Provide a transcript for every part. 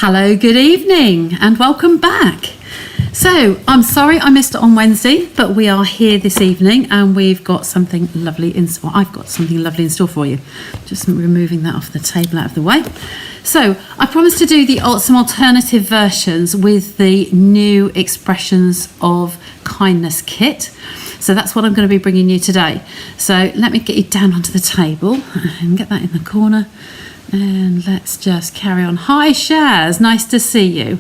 Hello, good evening and welcome back. So I'm sorry I missed it on Wednesday, but we are here this evening and we've got something lovely I've got something lovely in store for you. Just removing that off the table out of the way. So I promised to do some alternative versions with the new Expressions of Kindness kit. So that's what I'm going to be bringing you today. So let me get you down onto the table and get that in the corner. And let's just carry on. Hi Shaz, nice to see you.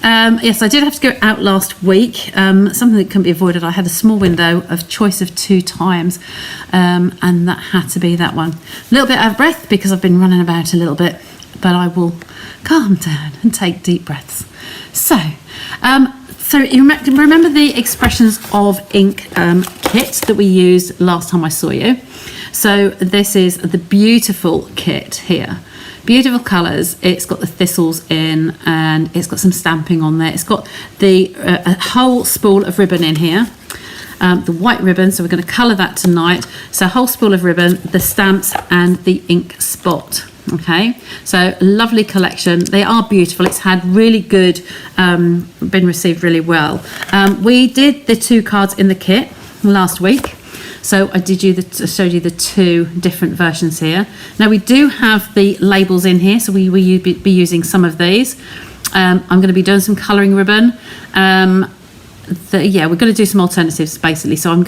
Yes, I did have to go out last week. Something that couldn't be avoided. I had a small window of choice of 2 times, and that had to be that one. A little bit out of breath because I've been running about a little bit, but I will calm down and take deep breaths. So you remember the Expressions of Ink kit that we used last time I saw you? So this is the beautiful kit here. Beautiful colours. It's got the thistles in and it's got some stamping on there. It's got the a whole spool of ribbon in here. The white ribbon, so we're going to colour that tonight. So a whole spool of ribbon, the stamps and the ink spot. Okay, so lovely collection. They are beautiful. It's had really good, been received really well. We did the 2 cards in the kit last week. So I showed you the 2 different versions here. Now we do have the labels in here, so we will be using some of these. I'm going to be doing some colouring ribbon. We're going to do some alternatives basically. So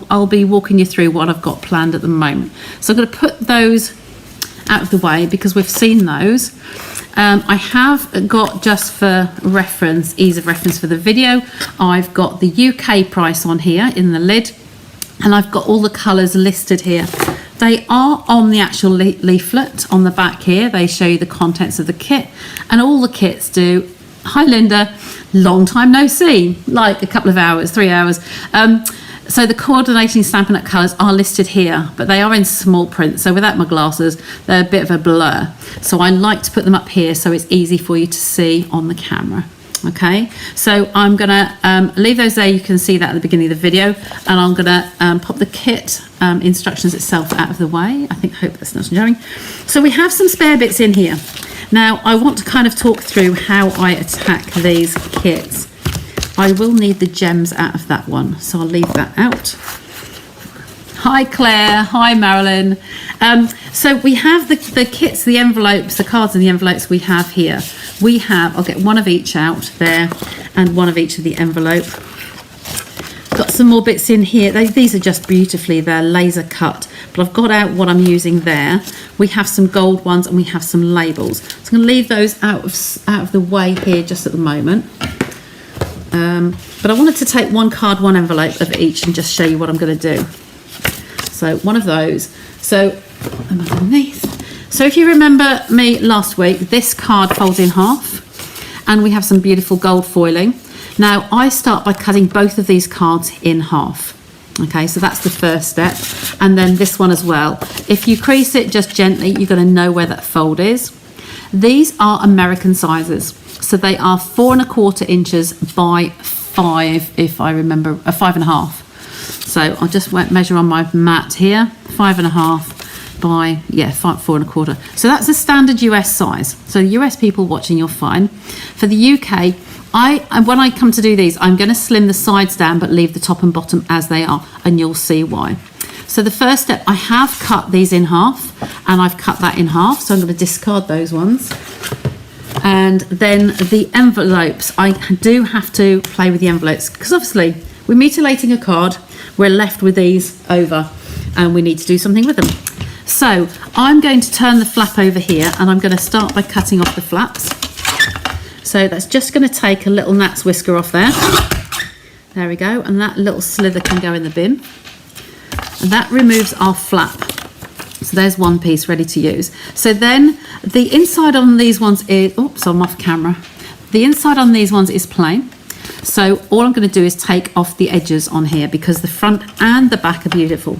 I'll be walking you through what I've got planned at the moment. So I'm going to put those out of the way because we've seen those. I have got, just for reference, ease of reference for the video, I've got the UK price on here in the lid. And I've got all the colours listed here. They are on the actual leaflet on the back here. They show you the contents of the kit, and all the kits do. Hi Linda, long time no see, like a couple of hours, 3 hours. So the coordinating Stampin' Up colours are listed here, but they are in small print. So without my glasses, they're a bit of a blur. So I like to put them up here so it's easy for you to see on the camera. Okay, so I'm gonna leave those there. You can see that at the beginning of the video, and I'm gonna pop the kit instructions itself out of the way. Hope that's not jarring. So we have some spare bits in here. Now I want to kind of talk through how I attack these kits. I will need the gems out of that one, so I'll leave that out. Hi Claire, hi Marilyn. So we have the kits, the envelopes, the cards and the envelopes we have here. I'll get one of each out there and one of each of the envelope. Got some more bits in here. These are just beautifully, they're laser cut, but I've got out what I'm using there. We have some gold ones and we have some labels. So I'm going to leave those out of the way here just at the moment. But I wanted to take 1 card, 1 envelope of each and just show you what I'm going to do. So one of those. So I'm underneath. So if you remember me last week, this card folds in half and we have some beautiful gold foiling. Now I start by cutting both of these cards in half. Okay, so that's the first step. And then this one as well. If you crease it just gently, you're going to know where that fold is. These are American sizes. So they are 4 1/4 inches by 5, if I remember, 5 1/2. So I'll just measure on my mat here, 5 1/2 by 4 1/4. So that's a standard US size. So US people watching, you're fine. For the UK, when I come to do these, I'm going to slim the sides down but leave the top and bottom as they are, and you'll see why. So the first step, I have cut these in half, and I've cut that in half, so I'm going to discard those ones. And then the envelopes, I do have to play with the envelopes because obviously we're mutilating a card, we're left with these over and we need to do something with them. So I'm going to turn the flap over here and I'm going to start by cutting off the flaps. So that's just going to take a little gnat's whisker off there. There we go, and that little slither can go in the bin. And that removes our flap. So there's one piece ready to use. So then the inside on these ones is, oops, I'm off camera. The inside on these ones is plain. So all I'm going to do is take off the edges on here because the front and the back are beautiful.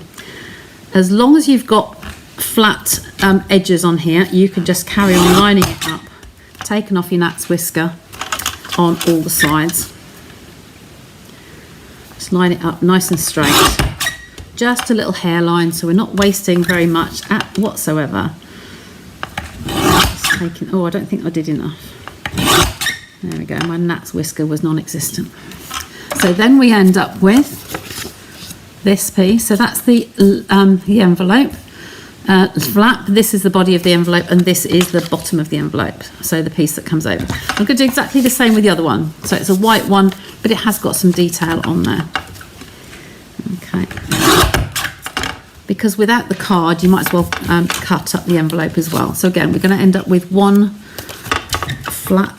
As long as you've got flat edges on here, you can just carry on lining it up, taking off your gnat's whisker on all the sides. Just line it up nice and straight. Just a little hairline, so we're not wasting very much whatsoever. Just taking, oh, I don't think I did enough. There we go, my gnat's whisker was non-existent. So then we end up with this piece. So that's the envelope flap. This is the body of the envelope, and this is the bottom of the envelope. So the piece that comes over. I'm going to do exactly the same with the other one. So it's a white one, but it has got some detail on there. Okay. Because without the card, you might as well cut up the envelope as well. So again, we're going to end up with one flap.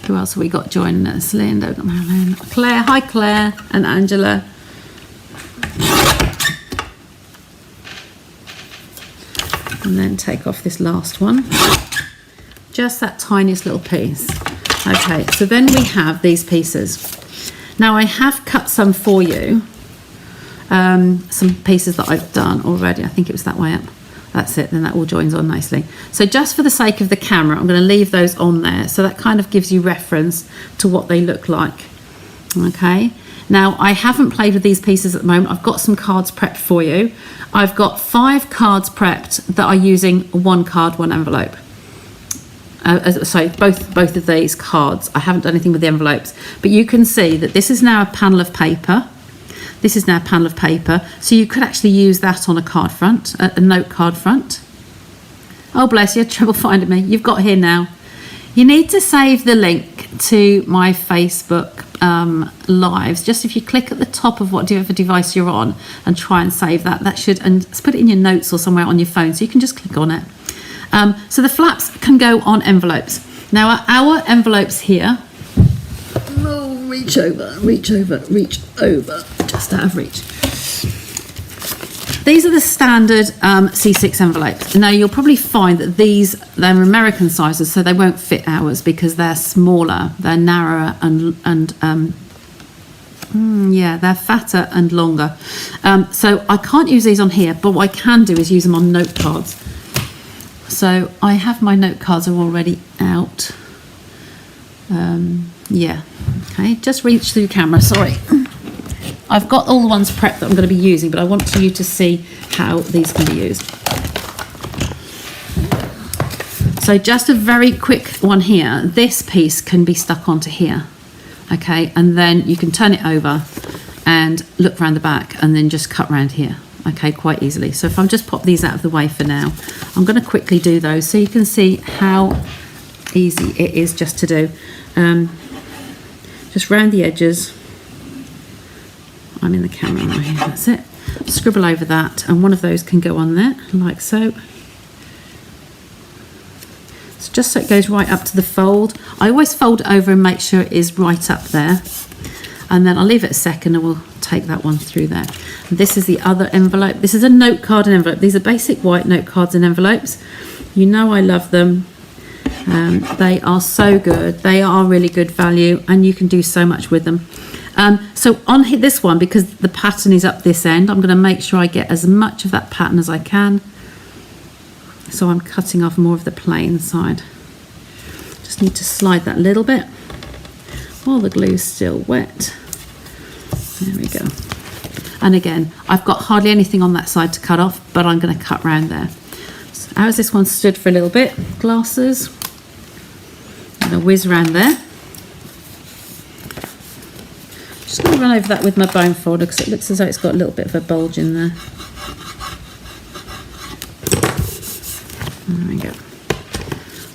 Who else have we got joining us? Linda, we've got Marilyn, Claire. Hi, Claire, and Angela. And then take off this last one. Just that tiniest little piece. Okay, so then we have these pieces. Now I have cut some for you. Some pieces that I've done already. I think it was that way up. That's it, then that all joins on nicely. So just for the sake of the camera, I'm going to leave those on there. So that kind of gives you reference to what they look like. Okay. Now, I haven't played with these pieces at the moment. I've got some cards prepped for you. I've got 5 cards prepped that are using 1 card, 1 envelope. Sorry, both of these cards. I haven't done anything with the envelopes. But you can see that this is now a panel of paper. This is now a panel of paper, so you could actually use that on a card front, a note card front. Oh, bless you, had trouble finding me. You've got here now. You need to save the link to my Facebook lives. Just if you click at the top of whatever device you're on and try and save that, that should, and put it in your notes or somewhere on your phone, so you can just click on it. So the flaps can go on envelopes. Now our envelopes here, reach over, just out of reach. These are the standard C6 envelopes. Now you'll probably find that they're American sizes, so they won't fit ours because they're smaller, they're narrower, and yeah, they're fatter and longer. So I can't use these on here, but what I can do is use them on note cards. So I have my note cards are already out. Yeah, okay, just reach through camera, sorry. I've got all the ones prepped that I'm going to be using, but I want you to see how these can be used. So just a very quick one here. This piece can be stuck onto here, okay, and then you can turn it over and look around the back and then just cut around here, okay, quite easily. So if I'm just pop these out of the way for now, I'm going to quickly do those so you can see how easy it is just to do. Just round the edges. I'm in the camera right here, that's it. Scribble over that, and one of those can go on there, like so. It's just so it goes right up to the fold. I always fold it over and make sure it is right up there. And then I'll leave it a second and we'll take that one through there. And this is the other envelope. This is a note card and envelope. These are basic white note cards and envelopes. You know I love them. They are so good. They are really good value, and you can do so much with them. So on this one, because the pattern is up this end, I'm going to make sure I get as much of that pattern as I can. So I'm cutting off more of the plain side. Just need to slide that a little bit while the glue's still wet. There we go. And again, I've got hardly anything on that side to cut off, but I'm going to cut round there. So as this one stood for a little bit, glasses. I'm going to whiz around there. Just going to run over that with my bone folder because it looks as though it's got a little bit of a bulge in there. There we go.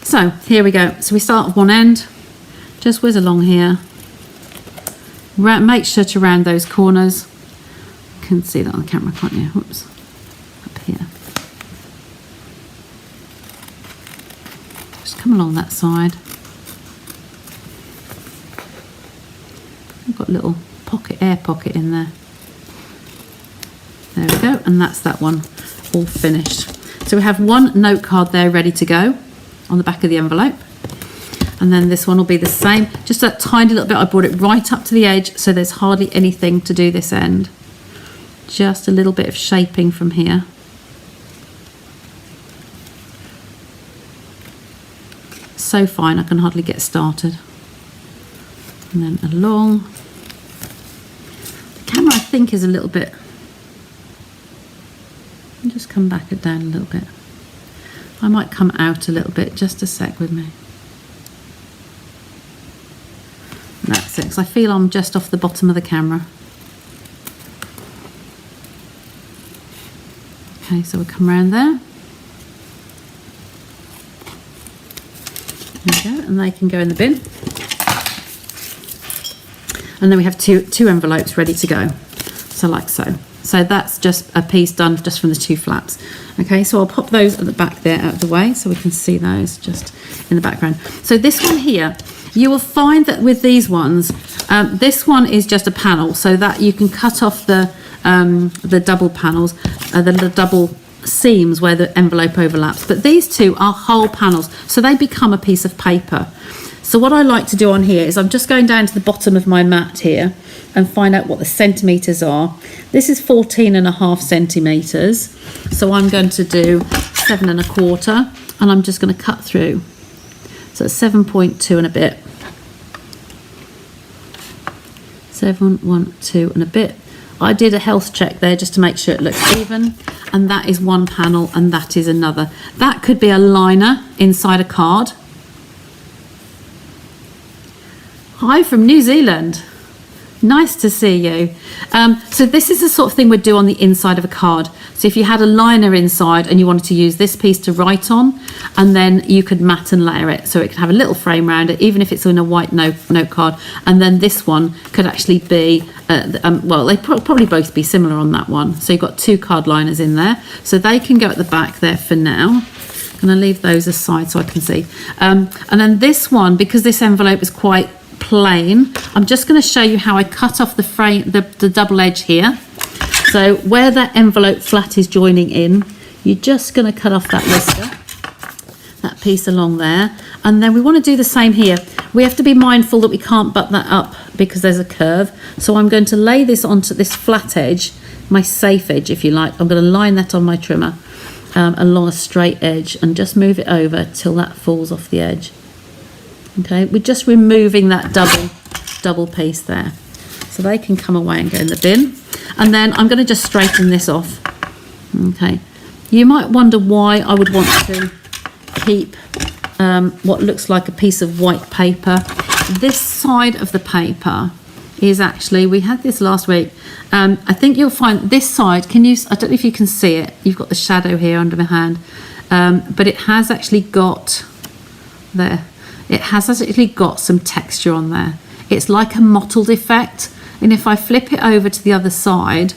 So here we go. So we start at one end, just whiz along here. Make sure to round those corners. You can see that on the camera, can't you? Whoops. Up here. Just come along that side. I've got a little pocket, air pocket in there. There we go, and that's that one all finished. So we have one note card there ready to go on the back of the envelope. And then this one will be the same, just that tiny little bit. I brought it right up to the edge so there's hardly anything to do this end. Just a little bit of shaping from here. So fine I can hardly get started. And then along. The camera I think is a little bit, just come back it down a little bit. I might come out a little bit, just a sec with me. That's it, because I feel I'm just off the bottom of the camera. Okay, so we'll come around there. There we go, and they can go in the bin. And then we have two envelopes ready to go. So like so. So that's just a piece done just from the 2 flaps. Okay, so I'll pop those at the back there out of the way so we can see those just in the background. So this one here, you will find that with these ones, this one is just a panel so that you can cut off the double panels, the double seams where the envelope overlaps. But these two are whole panels, so they become a piece of paper. So what I like to do on here is I'm just going down to the bottom of my mat here and find out what the centimetres are. This is 14.5 centimetres. So I'm going to do 7 1/4 and I'm just going to cut through. So it's 7.2 and a bit. 7.12 and a bit. I did a health check there just to make sure it looks even, and that is one panel and that is another. That could be a liner inside a card. Hi from New Zealand. Nice to see you. So this is the sort of thing we'd do on the inside of a card. So if you had a liner inside and you wanted to use this piece to write on, and then you could mat and layer it. So it could have a little frame around it, even if it's in a white note card. And then this one could actually be, well, they probably both be similar on that one. So you've got 2 card liners in there. So they can go at the back there for now. I'm going to leave those aside so I can see. And then this one, because this envelope is quite plain, I'm just going to show you how I cut off the frame, the double edge here. So where that envelope flat is joining in, you're just going to cut off that lister, that piece along there, and then we want to do the same here. We have to be mindful that we can't butt that up because there's a curve. So I'm going to lay this onto this flat edge, my safe edge if you like. I'm going to line that on my trimmer along a straight edge and just move it over till that falls off the edge. Okay, we're just removing that double piece there. So they can come away and go in the bin. And then I'm going to just straighten this off. Okay, you might wonder why I would want to keep what looks like a piece of white paper. This side of the paper is actually, we had this last week. I think you'll find this side, I don't know if you can see it. You've got the shadow here under my hand. But it has actually got, there. It has actually got some texture on there. It's like a mottled effect. And if I flip it over to the other side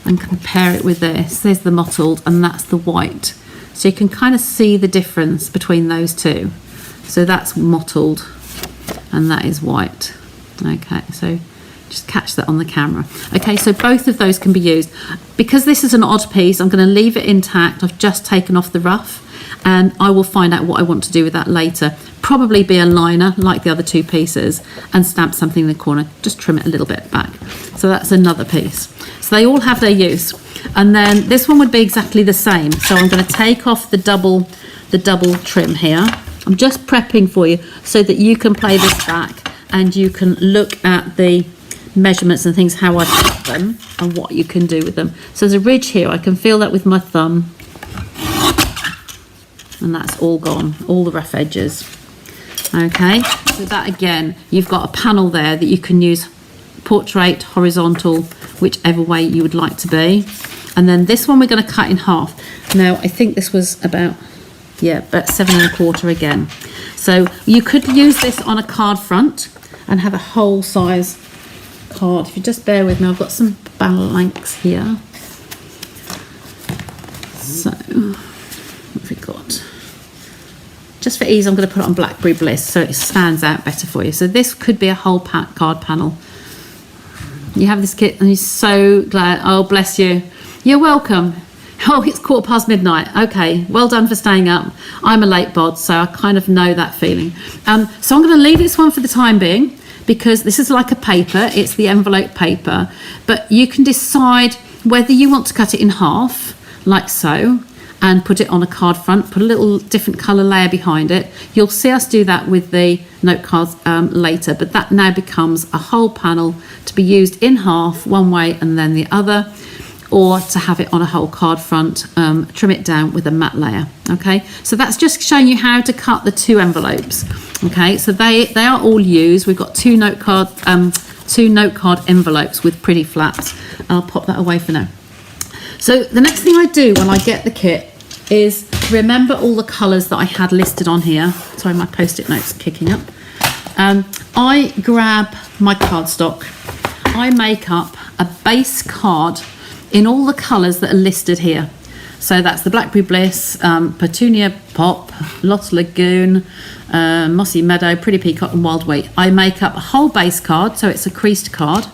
and compare it with this, there's the mottled and that's the white. So you can kind of see the difference between those two. So that's mottled and that is white. Okay, so just catch that on the camera. Okay, so both of those can be used. Because this is an odd piece, I'm going to leave it intact. I've just taken off the rough and I will find out what I want to do with that later. Probably be a liner like the other 2 pieces and stamp something in the corner. Just trim it a little bit back. So that's another piece. So they all have their use. And then this one would be exactly the same. So I'm going to take off the double trim here. I'm just prepping for you so that you can play this back and you can look at the measurements and things, how I cut them and what you can do with them. So there's a ridge here. I can feel that with my thumb. And that's all gone, all the rough edges. Okay, so that again, you've got a panel there that you can use portrait, horizontal, whichever way you would like to be. And then this one we're going to cut in half. Now, I think this was about 7 1/4 again. So you could use this on a card front and have a whole size card. If you just bear with me, I've got some blanks here. So, what have we got? Just for ease, I'm going to put it on Blackberry Bliss so it stands out better for you. So this could be a whole card panel. You have this kit and you're so glad. Oh, bless you. You're welcome. Oh, it's midnight. Okay, well done for staying up. I'm a late bod, so I kind of know that feeling. So I'm going to leave this one for the time being because this is like a paper. It's the envelope paper. But you can decide whether you want to cut it in half, like so, and put it on a card front, put a little different colour layer behind it. You'll see us do that with the note cards later, but that now becomes a whole panel to be used in half, one way and then the other. or to have it on a whole card front, trim it down with a matte layer. Okay, so that's just showing you how to cut the 2 envelopes. Okay, so they are all used. We've got 2 note card envelopes with pretty flaps. I'll pop that away for now. So the next thing I do when I get the kit is remember all the colours that I had listed on here. Sorry, my post-it notes are kicking up. I grab my cardstock. I make up a base card in all the colours that are listed here. So that's the Blackberry Bliss, Petunia Pop, Lost Lagoon, Mossy Meadow, Pretty Peacock and Wild Wheat. I make up a whole base card, so it's a creased card.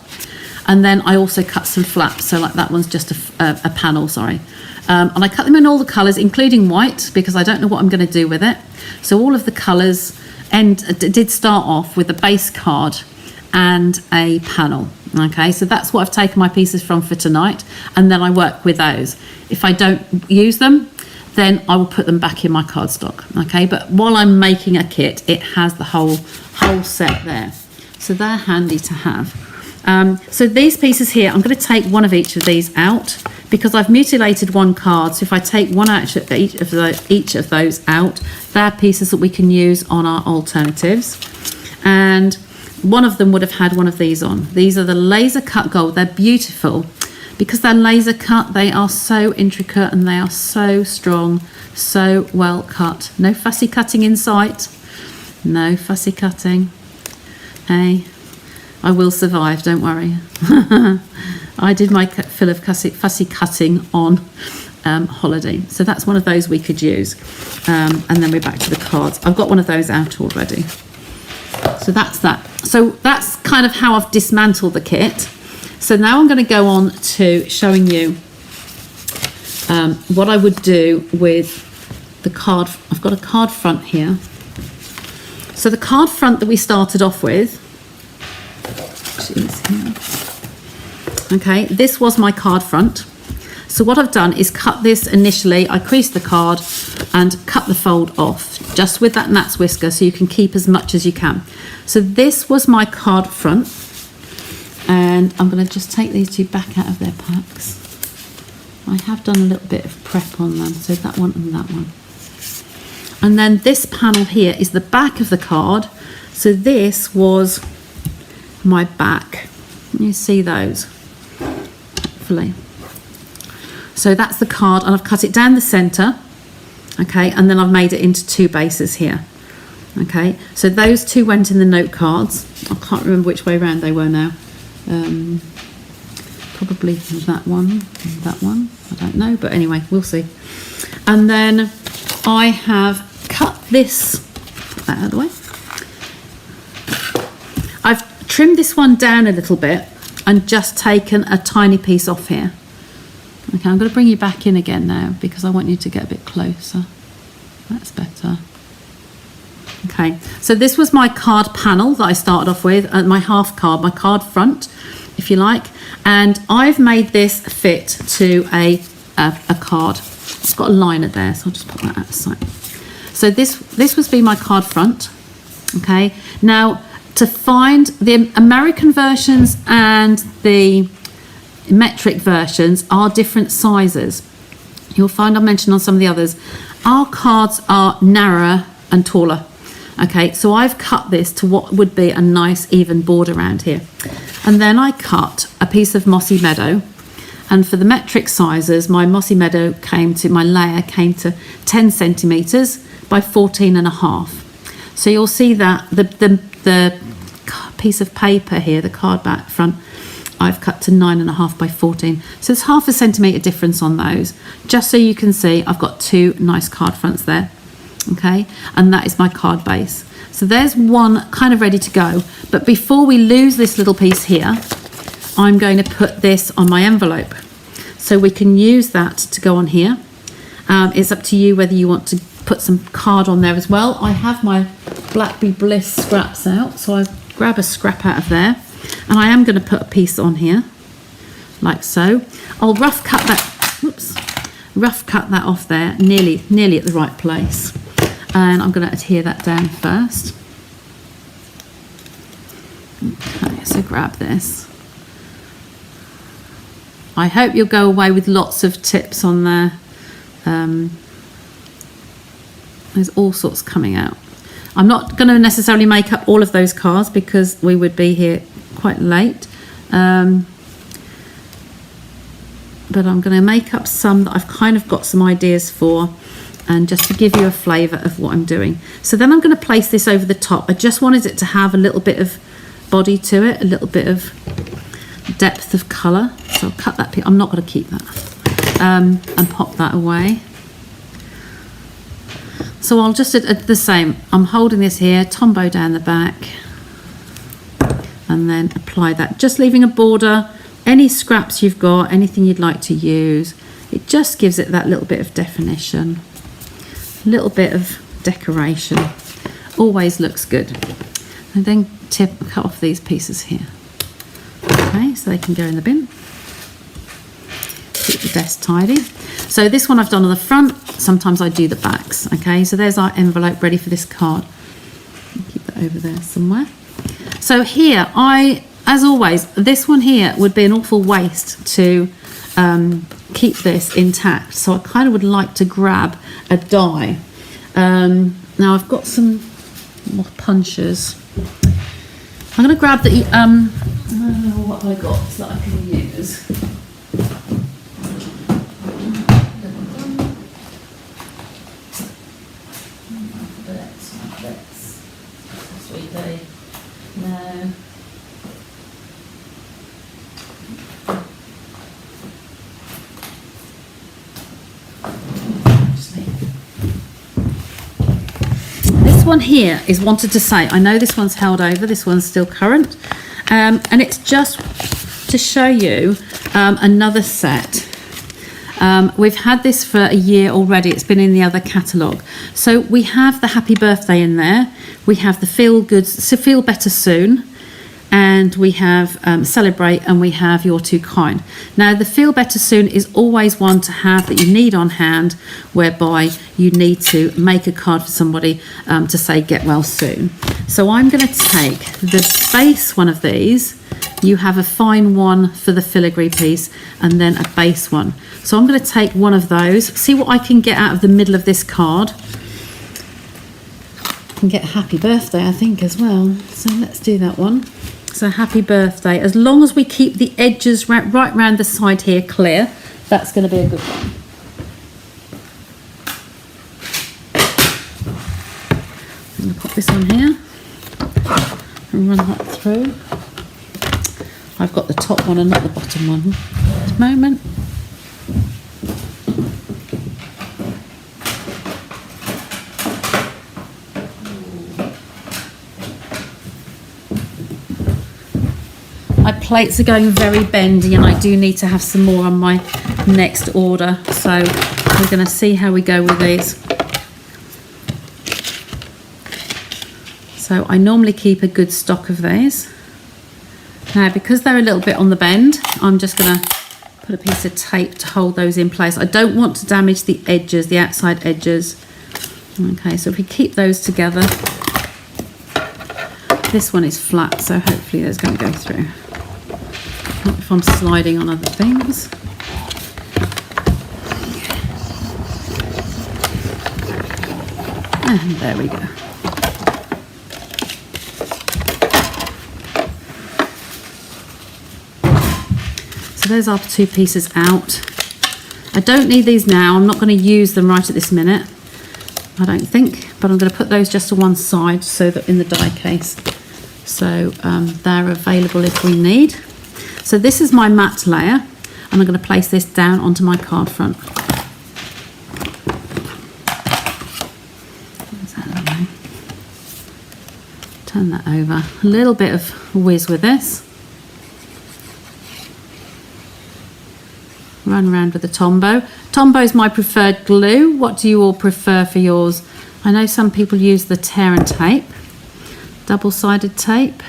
And then I also cut some flaps, so like that one's just a panel, sorry. And I cut them in all the colours, including white, because I don't know what I'm going to do with it. So all of the colours did start off with a base card and a panel. Okay, so that's what I've taken my pieces from for tonight, and then I work with those. If I don't use them, then I will put them back in my cardstock. Okay, but while I'm making a kit, it has the whole set there, so they're handy to have. So these pieces here, I'm going to take one of each of these out because I've mutilated one card. So if I take one out of each of those out, they're pieces that we can use on our alternatives. And one of them would have had one of these on. These are the laser cut gold. They're beautiful because they're laser cut. They are so intricate and they are so strong, so well cut. No fussy cutting in sight. No fussy cutting. Hey, I will survive, don't worry. I did my fill of fussy cutting on holiday. So that's one of those we could use. And then we're back to the cards. I've got one of those out already. So that's that. So that's kind of how I've dismantled the kit. So now I'm going to go on to showing you what I would do with the card. I've got a card front here. So the card front that we started off with, okay, this was my card front. So what I've done is cut this initially. I creased the card and cut the fold off just with that Nat's whisker so you can keep as much as you can. So this was my card front, and I'm going to just take these 2 back out of their packs. I have done a little bit of prep on them, so that one and that one. And then this panel here is the back of the card. So this was my back. You see those, hopefully. So that's the card, and I've cut it down the centre, okay, and then I've made it into 2 bases here, okay. So those 2 went in the note cards. I can't remember which way around they were now. Probably that one and that one. I don't know, but anyway, we'll see. And then I have cut this, put that out of the way. I've trimmed this one down a little bit and just taken a tiny piece off here. Okay, I'm going to bring you back in again now because I want you to get a bit closer. That's better. Okay, so this was my card panel that I started off with, my half card, my card front, if you like. And I've made this fit to a card. It's got a liner there, so I'll just put that out of sight. So this was be my card front. Okay, now to find the American versions and the metric versions are different sizes. You'll find I mentioned on some of the others, our cards are narrower and taller. Okay, so I've cut this to what would be a nice even border around here. And then I cut a piece of Mossy Meadow. And for the metric sizes, my Mossy Meadow my layer came to 10 centimetres by 14.5. So you'll see that the piece of paper here, the card back front, I've cut to 9.5 by 14. So it's half a centimetre difference on those. Just so you can see, I've got 2 nice card fronts there. Okay, and that is my card base. So there's one kind of ready to go. But before we lose this little piece here, I'm going to put this on my envelope. So we can use that to go on here. It's up to you whether you want to put some card on there as well. I have my Blackberry Bliss scraps out, so I grab a scrap out of there. And I am going to put a piece on here, like so. I'll rough cut that off there, nearly at the right place. And I'm going to adhere that down first. Okay, so grab this. I hope you'll go away with lots of tips on there. There's all sorts coming out. I'm not going to necessarily make up all of those cards because we would be here quite late. But I'm going to make up some that I've kind of got some ideas for, and just to give you a flavour of what I'm doing. So then I'm going to place this over the top. I just wanted it to have a little bit of body to it, a little bit of depth of colour. So I'll cut that piece. I'm not going to keep that, and pop that away. So I'll just do the same. I'm holding this here, Tombow down the back, and then apply that, just leaving a border. Any scraps you've got, anything you'd like to use, it just gives it that little bit of definition, a little bit of decoration. Always looks good. And then cut off these pieces here. Okay, so they can go in the bin. Keep the desk tidy. So this one I've done on the front. Sometimes I do the backs. Okay, so there's our envelope ready for this card. Keep that over there somewhere. So here, as always, this one here would be an awful waste to keep this intact. So I kind of would like to grab a die. Now I've got some more punches. I'm going to grab the, what have I got that I can use? Sweet day. No. This one here is wanted to say, I know this one's held over, this one's still current, and it's just to show you another set. We've had this for a year already. It's been in the other catalogue. So we have the happy birthday in there. We have the feel better soon. And we have celebrate, and we have you're too kind. Now the feel better soon is always one to have that you need on hand, whereby you need to make a card for somebody to say get well soon. So I'm going to take the base one of these. You have a fine one for the filigree piece, and then a base one. So I'm going to take one of those, see what I can get out of the middle of this card. I can get a happy birthday, I think, as well. So let's do that one. So happy birthday. As long as we keep the edges right round the side here clear, that's going to be a good one. I'm going to pop this on here and run that through. I've got the top one and not the bottom one at the moment. My plates are going very bendy, and I do need to have some more on my next order. So we're going to see how we go with these. So I normally keep a good stock of these. Now, because they're a little bit on the bend, I'm just going to put a piece of tape to hold those in place. I don't want to damage the edges, the outside edges. Okay, so if we keep those together, this one is flat, so hopefully it's going to go through. Not if I'm sliding on other things. And there we go. So there's our two pieces out. I don't need these now. I'm not going to use them right at this minute, I don't think, but I'm going to put those just to one side so that in the die case, so they're available if we need. So this is my matte layer, and I'm going to place this down onto my card front. Turn that over. A little bit of whiz with this. Run around with the Tombow. Tombow is my preferred glue. What do you all prefer for yours? I know some people use the tear and tape, double-sided tape.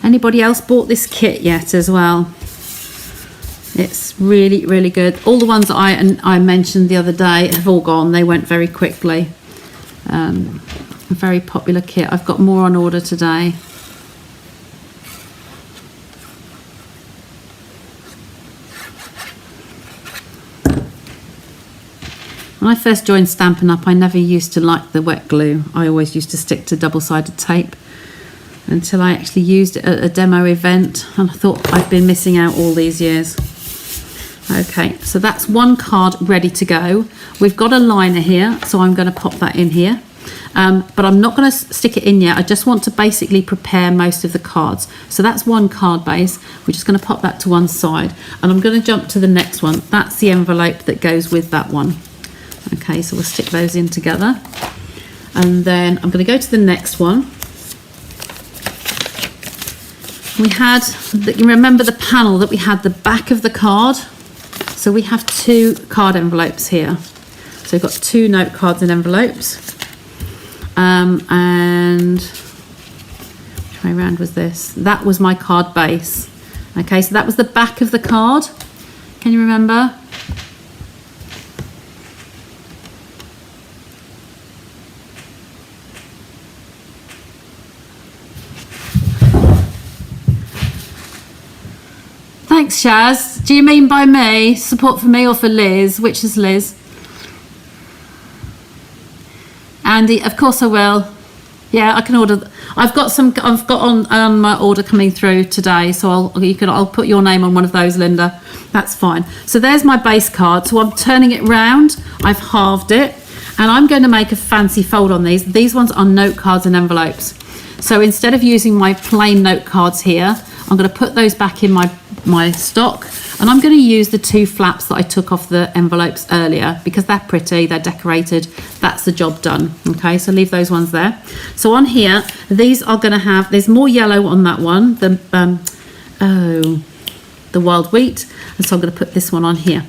Anybody else bought this kit yet as well? It's really, really good. All the ones that I mentioned the other day have all gone. They went very quickly. A very popular kit. I've got more on order today. When I first joined Stampin' Up, I never used to like the wet glue. I always used to stick to double-sided tape until I actually used it at a demo event, and I thought I'd been missing out all these years. Okay, so that's one card ready to go. We've got a liner here, so I'm going to pop that in here. But I'm not going to stick it in yet. I just want to basically prepare most of the cards. So that's one card base. We're just going to pop that to one side. And I'm going to jump to the next one. That's the envelope that goes with that one. Okay, so we'll stick those in together. And then I'm going to go to the next one. We had, you remember the panel that we had the back of the card? So we have two card envelopes here. So we've got two note cards in envelopes. And which way round was this? That was my card base. Okay, so that was the back of the card. Can you remember? Thanks, Shaz. Do you mean by me? Support for me or for Liz? Which is Liz? Andy, of course I will. Yeah, I can order. I've got on my order coming through today, so I'll put your name on one of those, Linda. That's fine. So there's my base card. So I'm turning it round. I've halved it, and I'm going to make a fancy fold on these. These ones are note cards and envelopes. So instead of using my plain note cards here, I'm going to put those back in my stock, and I'm going to use the two flaps that I took off the envelopes earlier because they're pretty, they're decorated, that's the job done. Okay, so leave those ones there. So on here, these are going to have, there's more yellow on that one, the wild wheat, and so I'm going to put this one on here.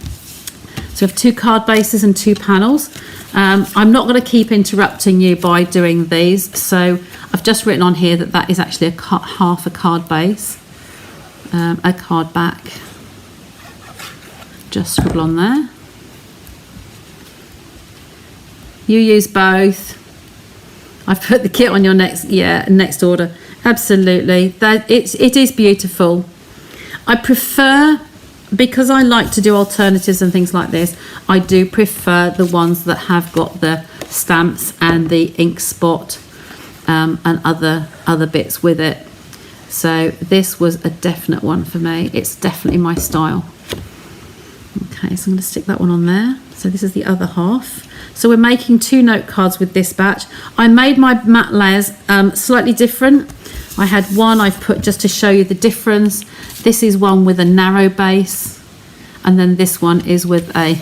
So we have two card bases and two panels. I'm not going to keep interrupting you by doing these, so I've just written on here that that is actually half a card base, a card back. Just scribble on there. You use both. I've put the kit on your next order. Absolutely, it is beautiful. I prefer, because I like to do alternatives and things like this, I do prefer the ones that have got the stamps and the ink spot and other bits with it. So this was a definite one for me. It's definitely my style. Okay, so I'm going to stick that one on there. So this is the other half. So we're making two note cards with this batch. I made my matte layers slightly different. I had one I've put just to show you the difference. This is one with a narrow base, and then this one is with a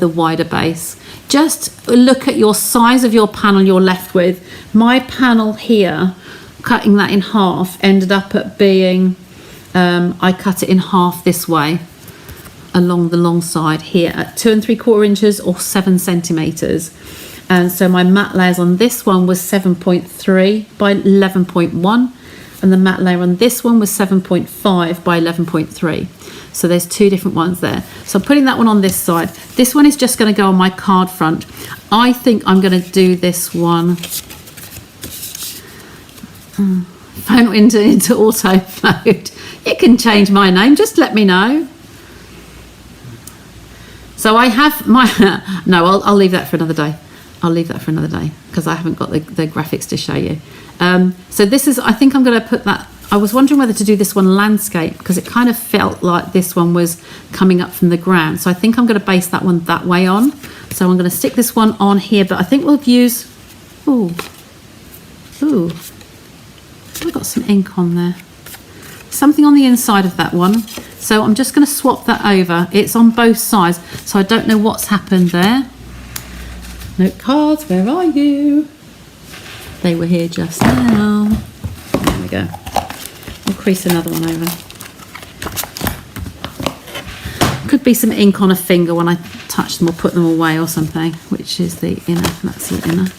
wider base. Just look at your size of your panel you're left with. My panel here, cutting that in half, ended up at being, I cut it in half this way along the long side here at 2 3/4 inches or 7 centimeters. And so my matte layers on this one was 7.3 by 11.1, and the matte layer on this one was 7.5 by 11.3. So there's two different ones there. So I'm putting that one on this side. This one is just going to go on my card front. I think I'm going to do this one. Phone went into auto mode. You can change my name, just let me know. So I have my, no, I'll leave that for another day. I'll leave that for another day because I haven't got the graphics to show you. So this is, I think I'm going to put that, I was wondering whether to do this one landscape because it kind of felt like this one was coming up from the ground. So I think I'm going to base that one that way on. So I'm going to stick this one on here, but I think we'll use, I've got some ink on there. Something on the inside of that one. So I'm just going to swap that over. It's on both sides, so I don't know what's happened there. Note cards, where are you? They were here just now. There we go. We'll crease another one over. Could be some ink on a finger when I touch them or put them away or something, which is the inner. That's the inner.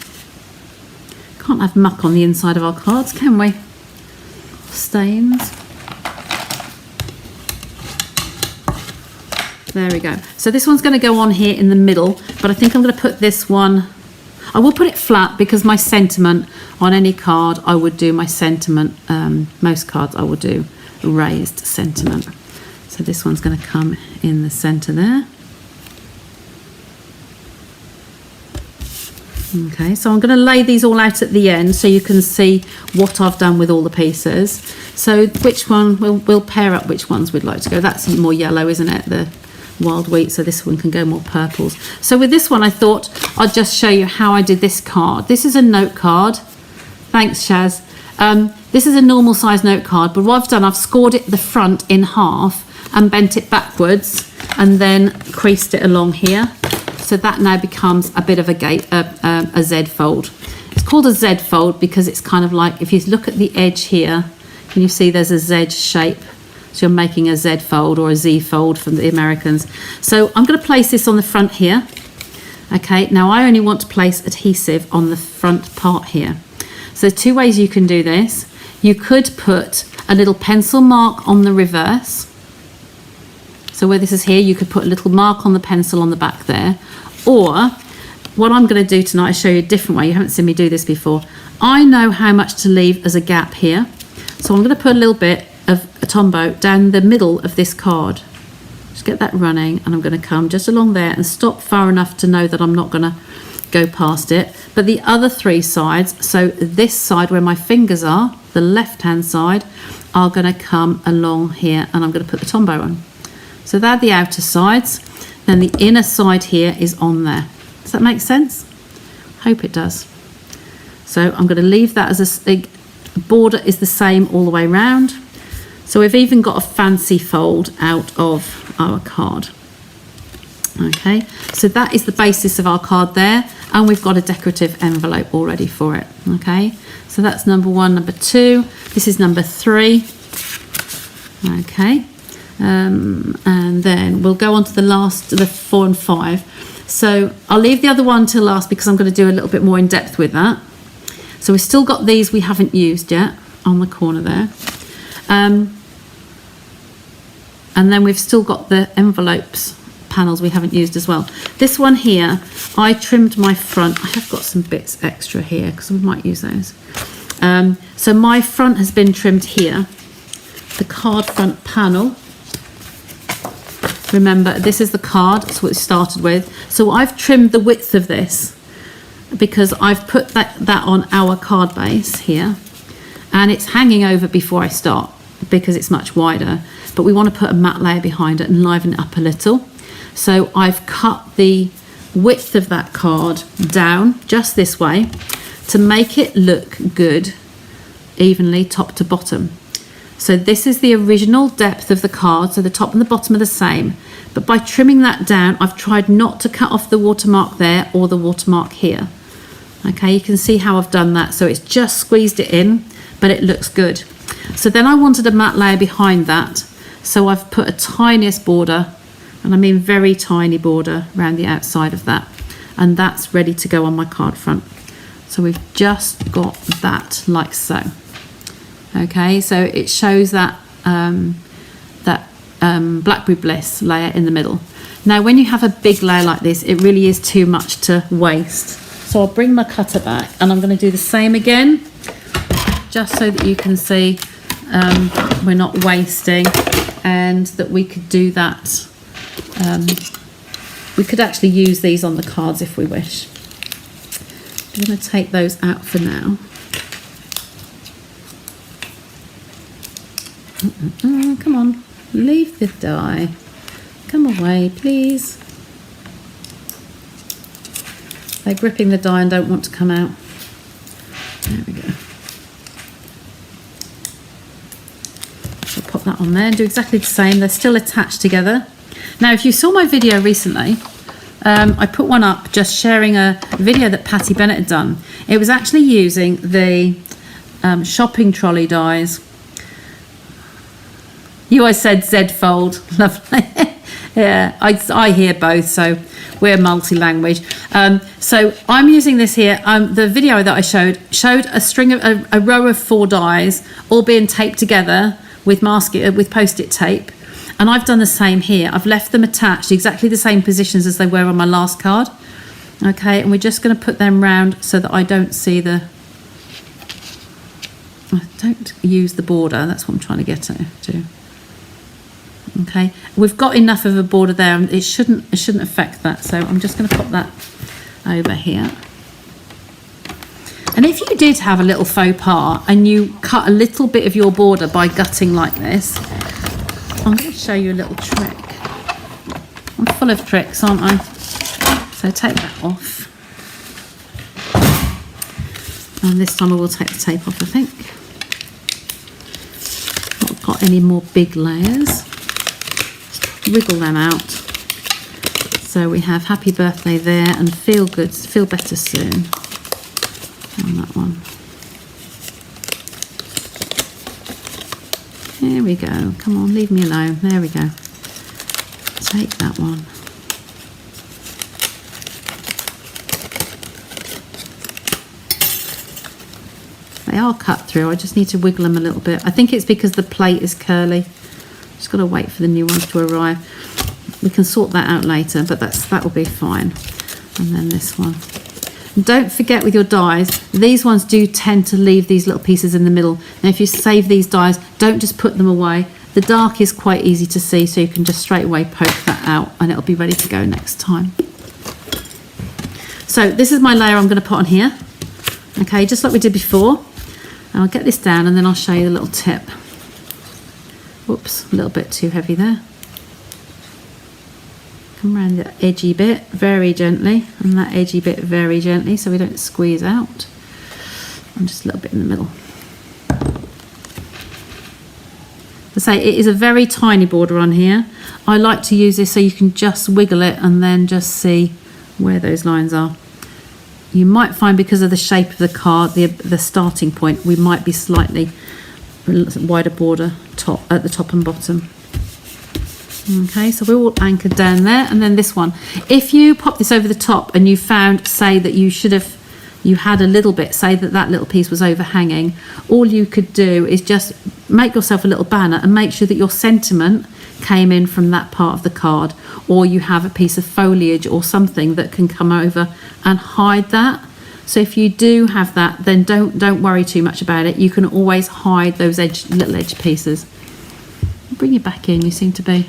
Can't have muck on the inside of our cards, can we? Stains. There we go. So this one's going to go on here in the middle, but I think I'm going to put this one, I will put it flat because my sentiment on any card, I would do my sentiment, most cards I will do raised sentiment. So this one's going to come in the center there. Okay, so I'm going to lay these all out at the end so you can see what I've done with all the pieces. So which one, we'll pair up which ones we'd like to go. That's more yellow, isn't it? The wild wheat, so this one can go more purples. So with this one, I thought I'd just show you how I did this card. This is a note card. Thanks, Shaz. This is a normal size note card, but what I've done, I've scored it the front in half and bent it backwards and then creased it along here. So that now becomes a bit of a Z fold. It's called a Z fold because it's kind of like, if you look at the edge here, can you see there's a Z shape? So you're making a Z fold or a Z fold from the Americans. So I'm going to place this on the front here. Okay, now I only want to place adhesive on the front part here. So there's two ways you can do this. You could put a little pencil mark on the reverse. So where this is here, you could put a little mark on the pencil on the back there. Or what I'm going to do tonight is show you a different way. You haven't seen me do this before. I know how much to leave as a gap here. So I'm going to put a little bit of a Tombow down the middle of this card. Just get that running, and I'm going to come just along there and stop far enough to know that I'm not going to go past it. But the other three sides, so this side where my fingers are, the left hand side, are going to come along here, and I'm going to put the Tombow on. So they're the outer sides, then the inner side here is on there. Does that make sense? Hope it does. So I'm going to leave that as a border is the same all the way round. So we've even got a fancy fold out of our card. Okay, so that is the basis of our card there, and we've got a decorative envelope already for it. Okay, so that's number one. Number two, this is number three. Okay, and then we'll go on to the 4 and 5. So I'll leave the other one till last because I'm going to do a little bit more in depth with that. So we've still got these we haven't used yet on the corner there. And then we've still got the envelopes panels we haven't used as well. This one here, I trimmed my front. I have got some bits extra here because we might use those. So my front has been trimmed here. The card front panel. Remember, this is the card. That's what it started with. So I've trimmed the width of this because I've put that on our card base here, and it's hanging over before I start because it's much wider, but we want to put a matte layer behind it and liven it up a little. So I've cut the width of that card down just this way to make it look good evenly top to bottom. So this is the original depth of the card, so the top and the bottom are the same, but by trimming that down, I've tried not to cut off the watermark there or the watermark here. Okay, you can see how I've done that. So it's just squeezed it in, but it looks good. So then I wanted a matte layer behind that. So I've put a tiniest border, and I mean very tiny border around the outside of that. And that's ready to go on my card front. So we've just got that like so. Okay, so it shows that, Blackberry Bliss layer in the middle. Now, when you have a big layer like this, it really is too much to waste. So I'll bring my cutter back and I'm going to do the same again, just so that you can see we're not wasting, and that we could do that. We could actually use these on the cards if we wish. I'm going to take those out for now. Come on, leave the die. Come away, please. They're gripping the die and don't want to come out. There we go. So pop that on there and do exactly the same. They're still attached together. Now, if you saw my video recently, I put one up just sharing a video that Patty Bennett had done. It was actually using the shopping trolley dies. You always said Z fold. Lovely. Yeah, I hear both, so we're multi-language. So I'm using this here. The video that I showed a string of a row of 4 dies all being taped together with post-it tape, and I've done the same here. I've left them attached exactly the same positions as they were on my last card. Okay, and we're just going to put them round so that I don't see the. I don't use the border. That's what I'm trying to get to. Okay, we've got enough of a border there, and it shouldn't affect that. So I'm just going to pop that over here. And if you did have a little faux pas and you cut a little bit of your border by gutting like this, I'm going to show you a little trick. I'm full of tricks, aren't I? So take that off. And this time I will take the tape off, I think. Not got any more big layers. Just wiggle them out. So we have happy birthday there and feel good, feel better soon on that one. There we go. Come on, leave me alone. There we go. Take that one. They are cut through. I just need to wiggle them a little bit. I think it's because the plate is curly. Just got to wait for the new ones to arrive. We can sort that out later, but that will be fine. And then this one. And don't forget with your dies, these ones do tend to leave these little pieces in the middle. Now if you save these dies, don't just put them away. The dark is quite easy to see, so you can just straight away poke that out and it'll be ready to go next time. So this is my layer I'm going to put on here. Okay, just like we did before. And I'll get this down and then I'll show you the little tip. Whoops, a little bit too heavy there. Come around the edgy bit very gently, and that edgy bit very gently so we don't squeeze out. And just a little bit in the middle. As I say, it is a very tiny border on here. I like to use this so you can just wiggle it and then just see where those lines are. You might find because of the shape of the card, the starting point, we might be slightly wider border at the top and bottom. Okay, so we're all anchored down there. And then this one, if you pop this over the top and you found, say that you had a little bit, say that little piece was overhanging, all you could do is just make yourself a little banner and make sure that your sentiment came in from that part of the card, or you have a piece of foliage or something that can come over and hide that. So if you do have that, then don't worry too much about it. You can always hide those little edge pieces. I'll bring you back in. You seem to be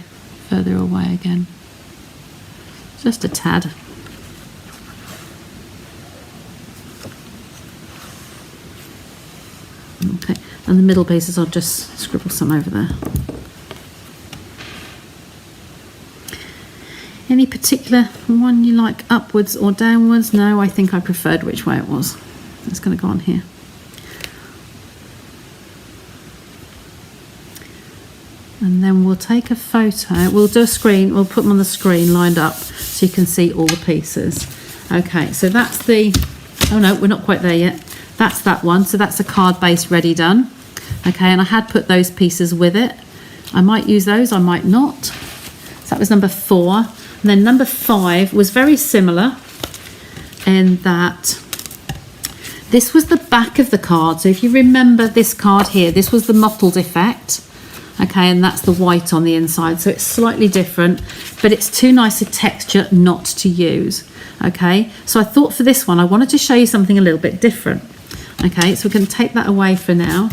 further away again. Just a tad. Okay, and the middle pieces I'll just scribble some over there. Any particular one you like upwards or downwards? No, I think I preferred which way it was. It's going to go on here. And then we'll take a photo. We'll do a screen. We'll put them on the screen lined up so you can see all the pieces. Okay, so that's the... Oh no, we're not quite there yet. That's that one. So that's a card base ready done. Okay, and I had put those pieces with it. I might use those, I might not. So that was number 4. And then number 5 was very similar in that this was the back of the card. So if you remember this card here, this was the mottled effect. Okay, and that's the white on the inside. So it's slightly different, but it's too nice a texture not to use. Okay, so I thought for this one, I wanted to show you something a little bit different. Okay, so we're going to take that away for now.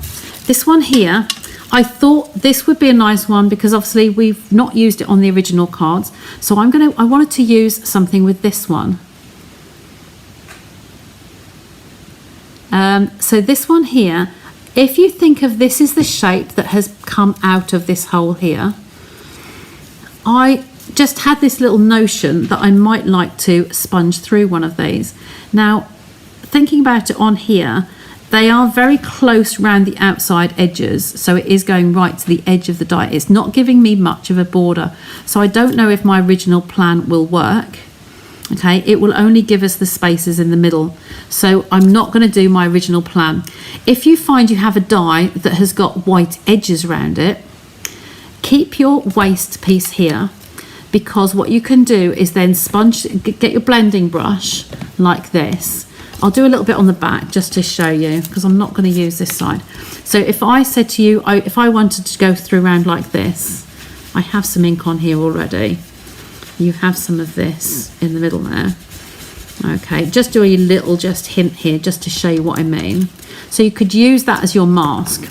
This one here, I thought this would be a nice one because obviously we've not used it on the original cards. So I wanted to use something with this one. So this one here, if you think of this is the shape that has come out of this hole here, I just had this little notion that I might like to sponge through one of these. Now, thinking about it on here, they are very close round the outside edges, so it is going right to the edge of the die. It's not giving me much of a border, so I don't know if my original plan will work. Okay, it will only give us the spaces in the middle, so I'm not going to do my original plan. If you find you have a die that has got white edges around it, keep your waste piece here, because what you can do is then get your blending brush like this. I'll do a little bit on the back just to show you, because I'm not going to use this side. So if I said to you, if I wanted to go through around like this, I have some ink on here already. You have some of this in the middle there. Okay, just do a little hint here just to show you what I mean. So you could use that as your mask.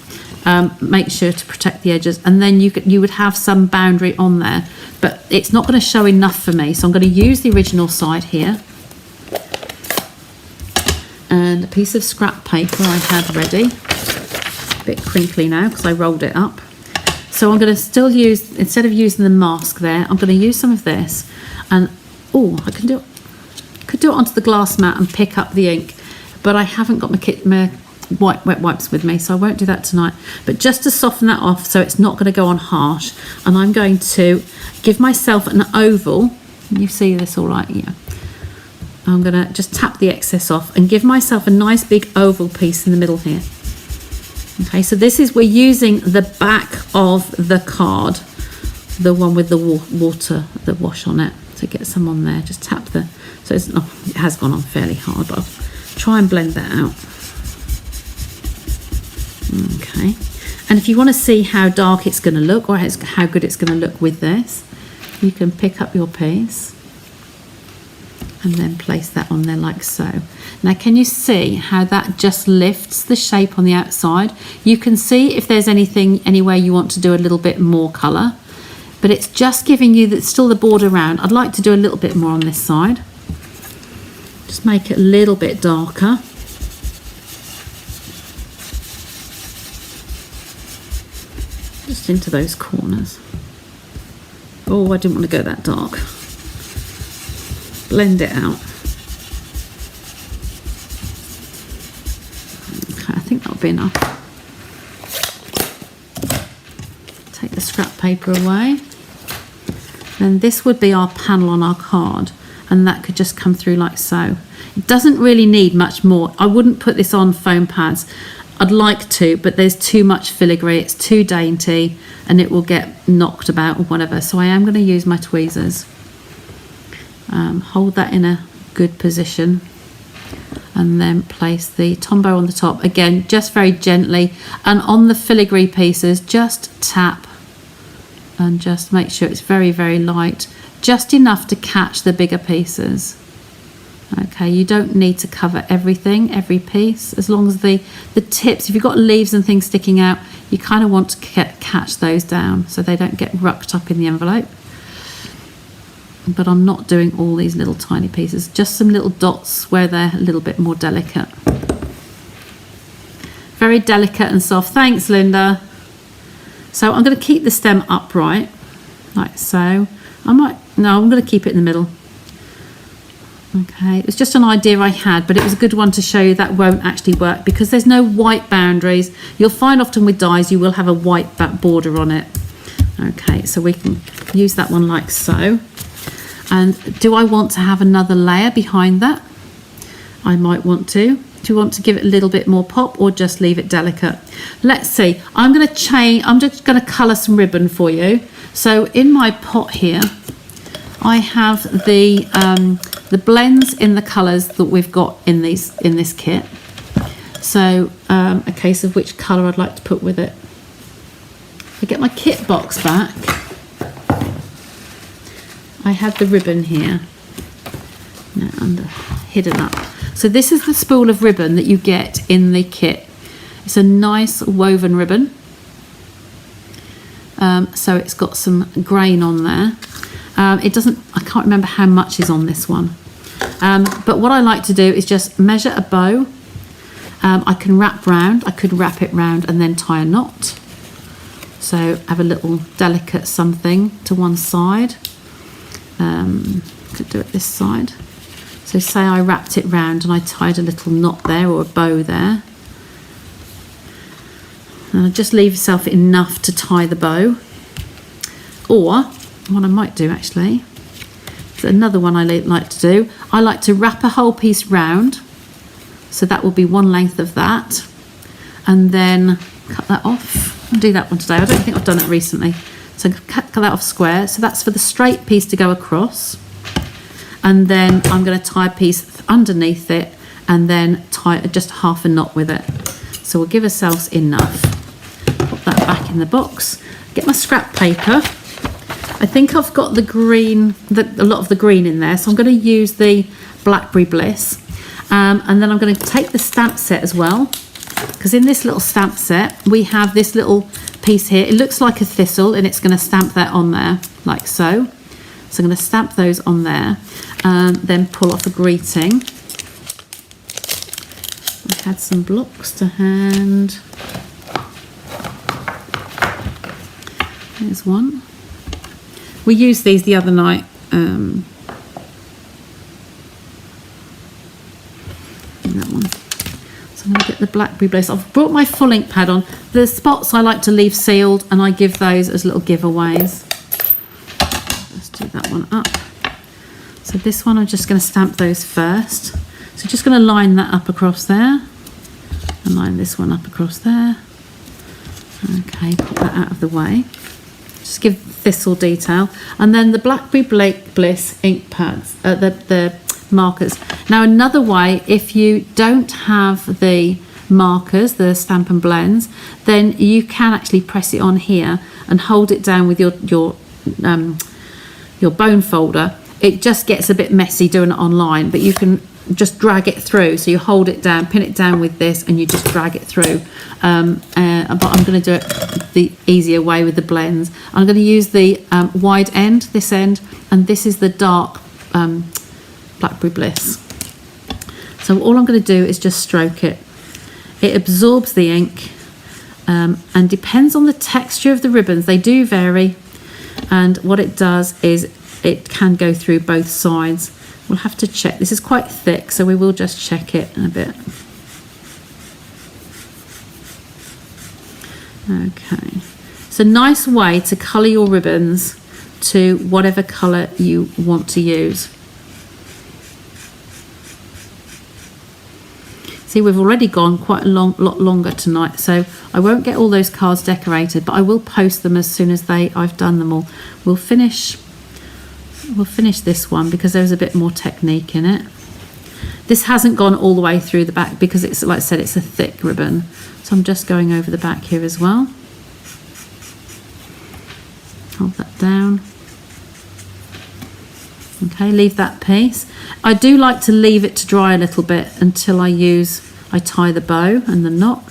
Make sure to protect the edges, and then you would have some boundary on there, but it's not going to show enough for me, so I'm going to use the original side here. And And a piece of scrap paper I had ready. A bit crinkly now because I rolled it up. So I'm going to still use, instead of using the mask there, I'm going to use some of this. And, oh, I could do it onto the glass mat and pick up the ink. But I haven't got my wet wipes with me, so I won't do that tonight. But just to soften that off so it's not going to go on harsh. And I'm going to give myself an oval. You see this all right? Yeah. I'm going to just tap the excess off and give myself a nice big oval piece in the middle here. Okay, so this is, we're using the back of the card, the one with the water, the wash on it. So get some on there, just tap the, so it's, oh, it has gone on fairly hard, but I'll try and blend that out. Okay, and if you want to see how dark it's going to look or how good it's going to look with this, you can pick up your piece and then place that on there like so. Now can you see how that just lifts the shape on the outside? You can see if there's anything anywhere you want to do a little bit more colour, but it's just giving you still the border around. I'd like to do a little bit more on this side. Just make it a little bit darker. Just into those corners. Oh, I didn't want to go that dark. Blend it out. Okay, I think that'll be enough. Take the scrap paper away. Then this would be our panel on our card, and that could just come through like so. It doesn't really need much more. I wouldn't put this on foam pads. I'd like to, but there's too much filigree, it's too dainty, and it will get knocked about or whatever. So I am going to use my tweezers. Hold that in a good position and then place the Tombow on the top. Again, just very gently, and on the filigree pieces, just tap and just make sure it's very, very light, just enough to catch the bigger pieces. Okay, you don't need to cover everything, every piece, as long as the tips, if you've got leaves and things sticking out, you kind of want to catch those down so they don't get rucked up in the envelope. But I'm not doing all these little tiny pieces, just some little dots where they're a little bit more delicate. Very delicate and soft. Thanks, Linda. So I'm going to keep the stem upright, like so. I'm going to keep it in the middle. Okay, it was just an idea I had, but it was a good one to show you that won't actually work because there's no white boundaries. You'll find often with dies you will have a white back border on it. Okay, so we can use that one like so. And do I want to have another layer behind that? I might want to. Do you want to give it a little bit more pop or just leave it delicate? Let's see. I'm just going to colour some ribbon for you. So in my pot here, I have the blends in the colours that we've got in this kit. So a case of which colour I'd like to put with it. I get my kit box back. I have the ribbon here. No, hidden up. So this is the spool of ribbon that you get in the kit. It's a nice woven ribbon. So it's got some grain on there. I can't remember how much is on this one. But what I like to do is just measure a bow. I can wrap round, I could wrap it round and then tie a knot. So have a little delicate something to one side. Could do it this side. So say I wrapped it round and I tied a little knot there or a bow there. And I just leave yourself enough to tie the bow. Or what I might do actually, is another one I like to do. I like to wrap a whole piece round. So that will be one length of that. And then cut that off. I'll do that one today. I don't think I've done it recently. So cut that off square. So that's for the straight piece to go across. And then I'm going to tie a piece underneath it and then tie just half a knot with it. So we'll give ourselves enough. Put that back in the box. Get my scrap paper. I think I've got the green, a lot of the green in there. So I'm going to use the Blackberry Bliss. And then I'm going to take the stamp set as well. Because in this little stamp set, we have this little piece here. It looks like a thistle and it's going to stamp that on there like so. So I'm going to stamp those on there and then pull off a greeting. Add some blocks to hand. There's one. We used these the other night. That one. So I'm going to get the Blackberry Bliss. I've brought my full ink pad on. The spots I like to leave sealed, and I give those as little giveaways. Let's do that one up. So this one I'm just going to stamp those first. So just going to line that up across there. And line this one up across there. Okay, put that out of the way. Just give thistle detail. And then the Blackberry Bliss ink pads, the markers. Now another way, if you don't have the markers, the Stampin' Blends, then you can actually press it on here and hold it down with your bone folder. It just gets a bit messy doing it online, but you can just drag it through. So you hold it down, pin it down with this, and you just drag it through. But I'm going to do it the easier way with the blends. I'm going to use the wide end, this end, and this is the dark Blackberry Bliss. So all I'm going to do is just stroke it. It absorbs the ink, and depends on the texture of the ribbons. They do vary, and what it does is it can go through both sides. We'll have to check. This is quite thick, so we will just check it in a bit. Okay, it's a nice way to colour your ribbons to whatever colour you want to use. See, we've already gone quite a lot longer tonight, so I won't get all those cards decorated, but I will post them as soon as I've done them all. We'll finish this one because there's a bit more technique in it. This hasn't gone all the way through the back because it's, like I said, it's a thick ribbon. So I'm just going over the back here as well. Hold that down. Okay, leave that piece. I do like to leave it to dry a little bit until I tie the bow and the knot.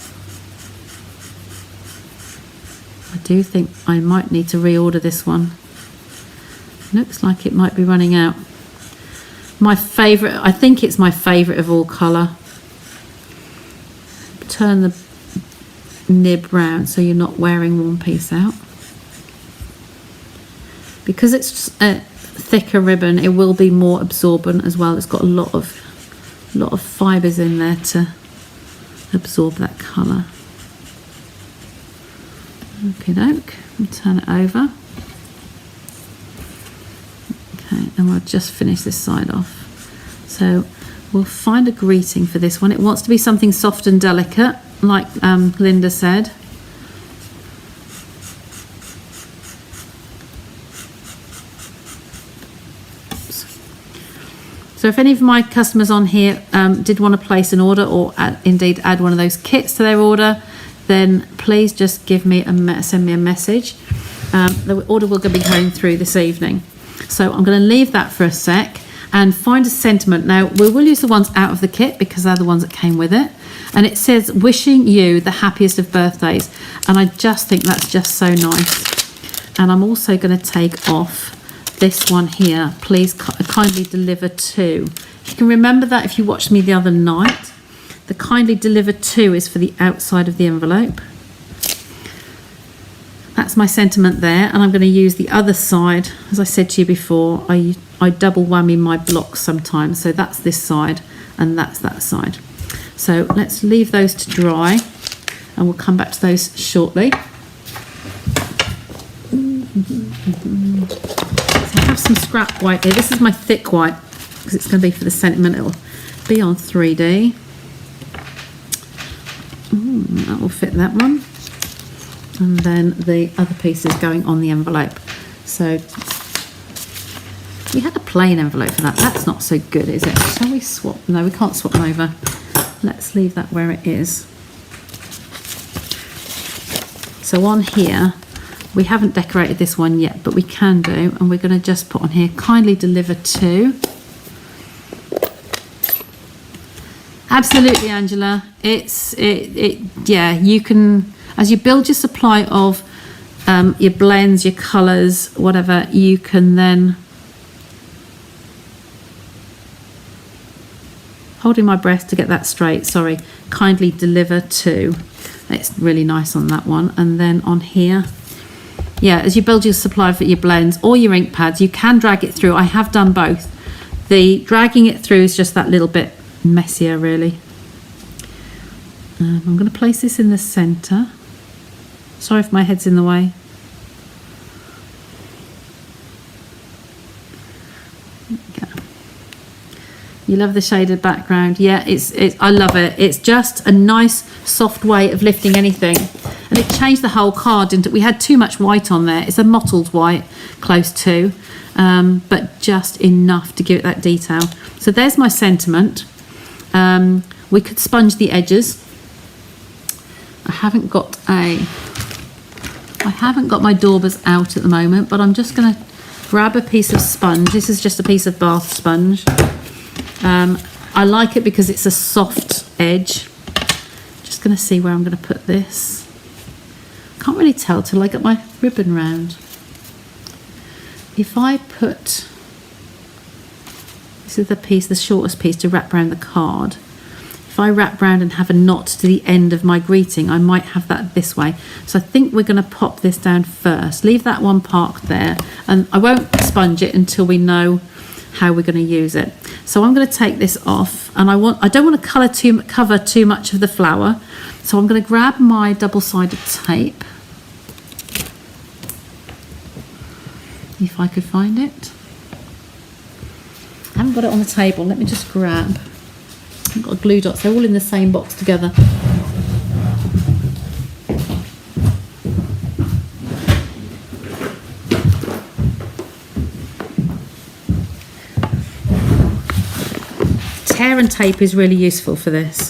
I do think I might need to reorder this one. Looks like it might be running out. My favourite, I think it's my favourite of all colour. Turn the nib round so you're not wearing one piece out. Because it's a thicker ribbon, it will be more absorbent as well. It's got a lot of fibres in there to absorb that colour. Okie doke, and turn it over. Okay, and we'll just finish this side off. So we'll find a greeting for this one. It wants to be something soft and delicate, like Linda said. So if any of my customers on here did want to place an order or indeed add one of those kits to their order, then please just give me send me a message. The order will be going through this evening. So I'm going to leave that for a sec and find a sentiment. Now, we will use the ones out of the kit because they're the ones that came with it. And it says, wishing you the happiest of birthdays. And I just think that's just so nice. And I'm also going to take off this one here. Please kindly deliver to. You can remember that if you watched me the other night. The kindly deliver to is for the outside of the envelope. That's my sentiment there, and I'm going to use the other side. As I said to you before, I double whammy my blocks sometimes, so that's this side and that's that side. So let's leave those to dry and we'll come back to those shortly. So I have some scrap white here. This is my thick white because it's going to be for the sentiment. It'll be on 3D. That will fit that one. And then the other piece is going on the envelope. So we had a plain envelope for that. That's not so good, is it? Shall we swap? No, we can't swap them over. Let's leave that where it is. So on here, we haven't decorated this one yet, but we can do. And we're going to just put on here, kindly deliver to. Absolutely, Angela. Yeah, you can, as you build your supply of your blends, your colours, whatever, you can then holding my breath to get that straight, sorry, kindly deliver to. It's really nice on that one. And then on here, yeah, as you build your supply for your blends or your ink pads, you can drag it through. I have done both. The dragging it through is just that little bit messier, really. I'm going to place this in the centre. Sorry if my head's in the way. You love the shaded background. Yeah, I love it. It's just a nice soft way of lifting anything, and it changed the whole card. We had too much white on there. It's a mottled white, close to, but just enough to give it that detail. So there's my sentiment. We could sponge the edges. I haven't got my daubers out at the moment, but I'm just going to grab a piece of sponge. This is just a piece of bath sponge. I like it because it's a soft edge. Just going to see where I'm going to put this. Can't really tell till I get my ribbon round. If I put, this is the piece, the shortest piece to wrap around the card. If I wrap round and have a knot to the end of my greeting, I might have that this way. So I think we're going to pop this down first. Leave that one parked there, and I won't sponge it until we know how we're going to use it. So I'm going to take this off, and I don't want to cover too much of the flower. So I'm going to grab my double-sided tape, if I could find it. I haven't got it on the table. Let me just grab. I've got glue dots. They're all in the same box together. Tear and tape is really useful for this.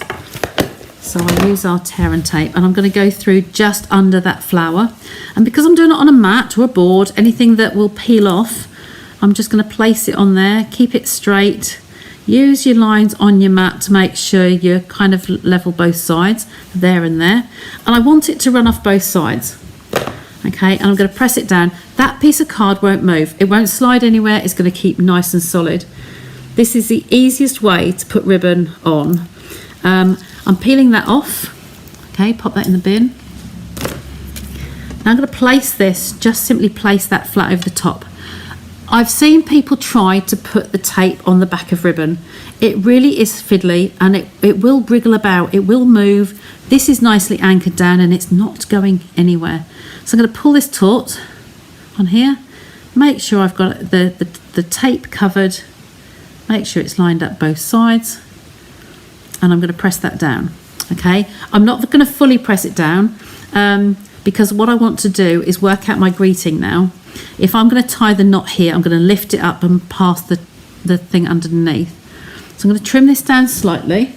So I'll use our tear and tape, and I'm going to go through just under that flower. And because I'm doing it on a mat or a board, anything that will peel off, I'm just going to place it on there, keep it straight. Use your lines on your mat to make sure you kind of level both sides, there and there. And I want it to run off both sides. Okay, and I'm going to press it down. That piece of card won't move. It won't slide anywhere. It's going to keep nice and solid. This is the easiest way to put ribbon on. I'm peeling that off. Okay, pop that in the bin. Now I'm going to place this, just simply place that flat over the top. I've seen people try to put the tape on the back of ribbon. It really is fiddly, and it will wriggle about, it will move. This is nicely anchored down and it's not going anywhere. So I'm going to pull this taut on here, make sure I've got the tape covered, make sure it's lined up both sides, and I'm going to press that down. Okay, I'm not going to fully press it down because what I want to do is work out my greeting now. If I'm going to tie the knot here, I'm going to lift it up and pass the thing underneath. So I'm going to trim this down slightly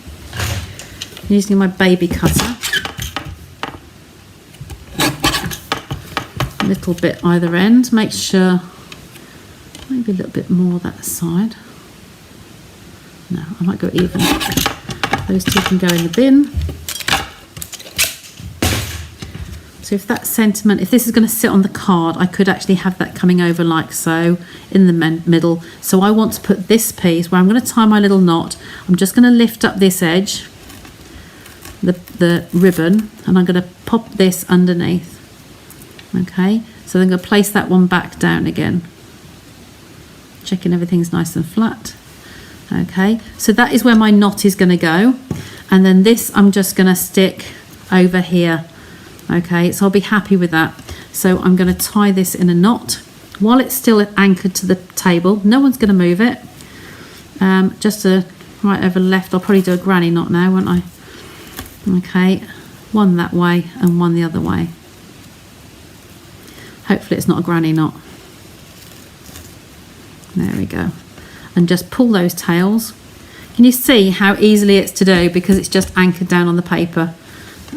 using my baby cutter. A little bit either end. Make sure, maybe a little bit more that side. No, I might go even. Those two can go in the bin. So if that sentiment, if this is going to sit on the card, I could actually have that coming over like so in the middle. So I want to put this piece where I'm going to tie my little knot. I'm just going to lift up this edge, the ribbon, and I'm going to pop this underneath. Okay, so then I'm going to place that one back down again. Checking everything's nice and flat. Okay, so that is where my knot is going to go. And then this I'm just going to stick over here. Okay, so I'll be happy with that. So I'm going to tie this in a knot while it's still anchored to the table. No one's going to move it. Just a right over left. I'll probably do a granny knot now, won't I? Okay, one that way and one the other way. Hopefully it's not a granny knot. There we go. And just pull those tails. Can you see how easily it's to do because it's just anchored down on the paper,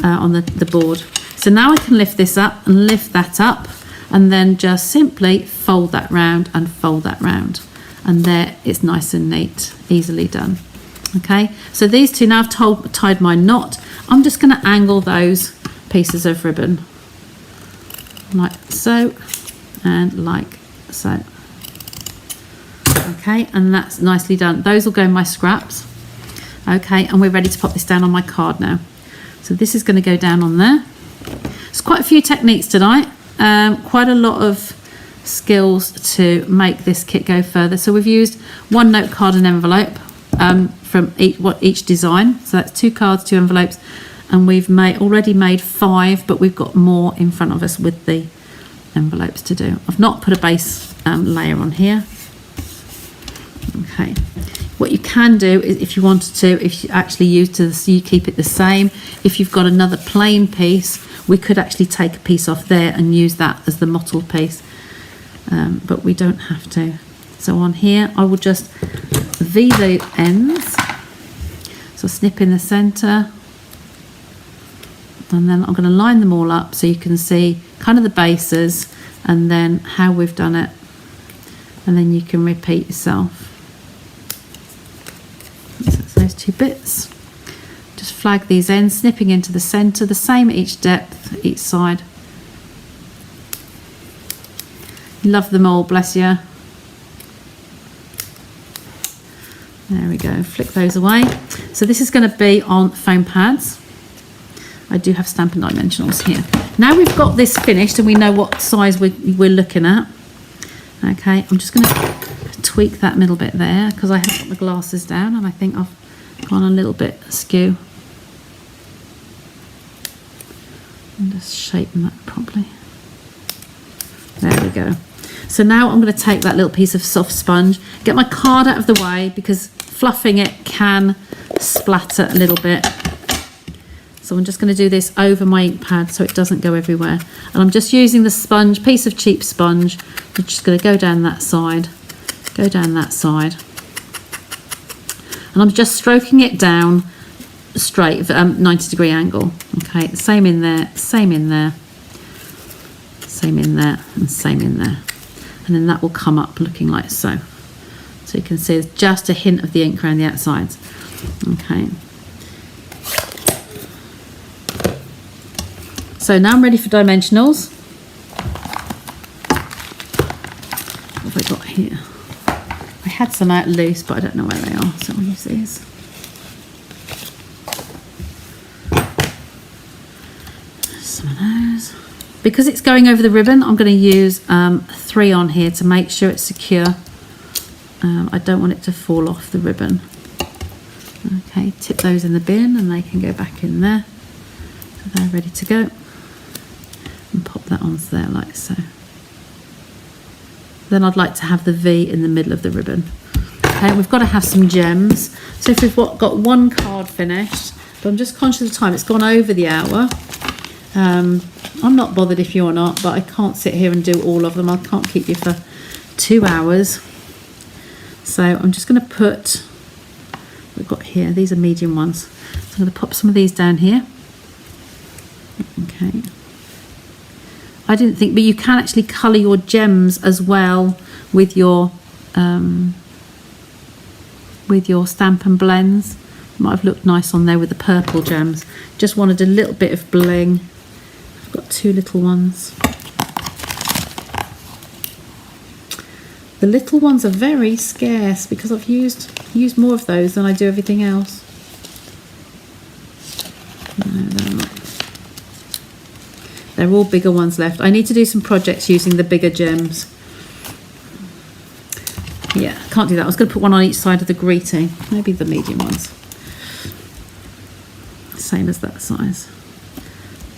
on the board. So now I can lift this up and lift that up and then just simply fold that round and fold that round. And there it's nice and neat, easily done. Okay, so these two, now I've tied my knot, I'm just going to angle those pieces of ribbon like so and like so. Okay, and that's nicely done. Those will go in my scraps. Okay, and we're ready to pop this down on my card now. So this is going to go down on there. It's quite a few techniques tonight, quite a lot of skills to make this kit go further. So we've used 1 note card and envelope from each design. So that's 2 cards, 2 envelopes, and we've already made 5, but we've got more in front of us with the envelopes to do. I've not put a base layer on here. Okay. What you can do is, if you wanted to, if you actually you keep it the same. If you've got another plain piece, we could actually take a piece off there and use that as the mottled piece, but we don't have to. So on here, I will just V the ends. So snip in the center, and then I'm going to line them all up so you can see kind of the bases and then how we've done it, and then you can repeat yourself. Those 2 bits, just flag these ends, snipping into the center, the same at each depth, each side. Love them all, bless you. There we go, flick those away. So this is going to be on foam pads. I do have Stampin' Dimensionals here. Now we've got this finished and we know what size we're looking at. Okay, I'm just going to tweak that middle bit there because I have got my glasses down and I think I've gone a little bit askew. And just shapen that properly. There we go. So now I'm going to take that little piece of soft sponge, get my card out of the way because fluffing it can splatter a little bit. So I'm just going to do this over my ink pad so it doesn't go everywhere. And I'm just using the sponge, piece of cheap sponge. I'm just going to go down that side, go down that side. And I'm just stroking it down straight, 90-degree angle. Okay, same in there, same in there, same in there, and same in there. And then that will come up looking like so. So you can see there's just a hint of the ink around the outsides. Okay. So now I'm ready for dimensionals. What have I got here? I had some out loose, but I don't know where they are, so I'll use these. Some of those. Because it's going over the ribbon, I'm going to use 3 on here to make sure it's secure. I don't want it to fall off the ribbon. Okay, tip those in the bin and they can go back in there. So they're ready to go. And pop that onto there like so. Then I'd like to have the V in the middle of the ribbon. Okay, we've got to have some gems. So if we've got 1 card finished, but I'm just conscious of the time, it's gone over the hour. I'm not bothered if you're not, but I can't sit here and do all of them. I can't keep you for 2 hours. So I'm just going to put, we've got here, these are medium ones. So I'm going to pop some of these down here. Okay. I didn't think, but you can actually colour your gems as well with your Stampin' Blends. Might have looked nice on there with the purple gems. Just wanted a little bit of bling. I've got 2 little ones. The little ones are very scarce because I've used more of those than I do everything else. No, they're not. They're all bigger ones left. I need to do some projects using the bigger gems. Yeah, can't do that. I was going to put one on each side of the greeting. Maybe the medium ones. Same as that size.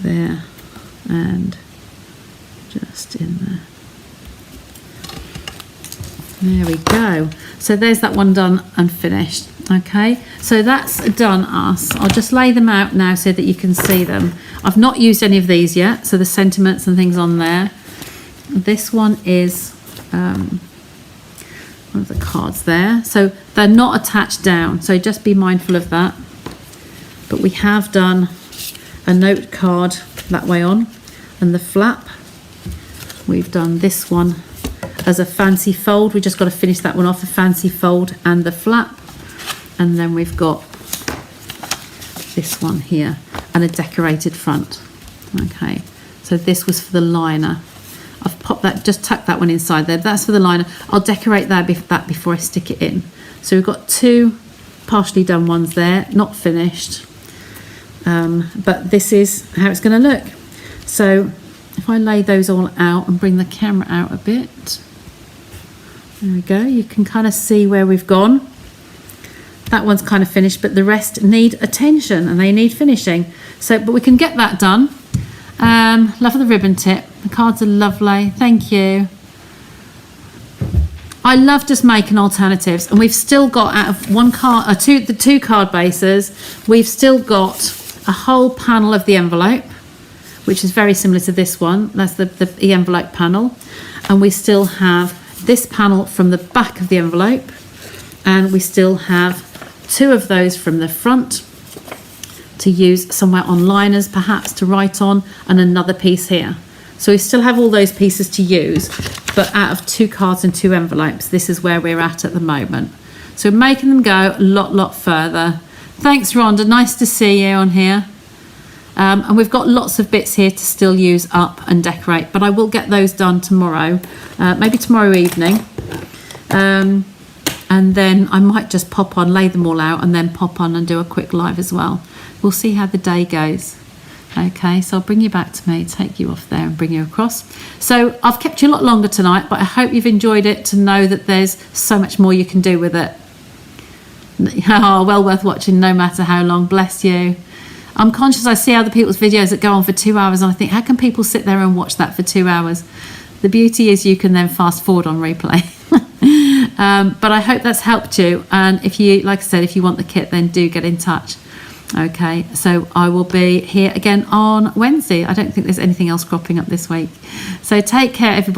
There. And just in there. There we go. So there's that one done and finished. Okay, so that's done us. I'll just lay them out now so that you can see them. I've not used any of these yet, so the sentiments and things on there. This one is one of the cards there. So they're not attached down, so just be mindful of that. But we have done a note card that way on, and the flap. We've done this one as a fancy fold. We just got to finish that one off, the fancy fold and the flap. And then we've got this one here and a decorated front. Okay, so this was for the liner. I've popped that, just tucked that one inside there. That's for the liner. I'll decorate that before I stick it in. So we've got 2 partially done ones there, not finished. But this is how it's going to look. So if I lay those all out and bring the camera out a bit, there we go, you can kind of see where we've gone. That one's kind of finished, but the rest need attention and they need finishing. So, but we can get that done. Love the ribbon tip. The cards are lovely. Thank you. I love just making alternatives, and we've still got, out of one card, the two card bases, we've still got a whole panel of the envelope, which is very similar to this one. That's the envelope panel, and we still have this panel from the back of the envelope, and we still have two of those from the front to use somewhere on liners, perhaps to write on, and another piece here. So we still have all those pieces to use, but out of two cards and two envelopes, this is where we're at the moment. So making them go a lot further. Thanks, Rhonda, nice to see you on here. And we've got lots of bits here to still use up and decorate, but I will get those done tomorrow, maybe tomorrow evening. And then I might just pop on, lay them all out, and then pop on and do a quick live as well. We'll see how the day goes. Okay, so I'll bring you back to me, take you off there and bring you across. So I've kept you a lot longer tonight, but I hope you've enjoyed it, to know that there's so much more you can do with it. Oh, well worth watching no matter how long, bless you. I'm conscious I see other people's videos that go on for 2 hours, and I think, how can people sit there and watch that for 2 hours? The beauty is you can then fast forward on replay. But I hope that's helped you, and if you, like I said, if you want the kit, then do get in touch. Okay, so I will be here again on Wednesday. I don't think there's anything else cropping up this week. So take care, everybody.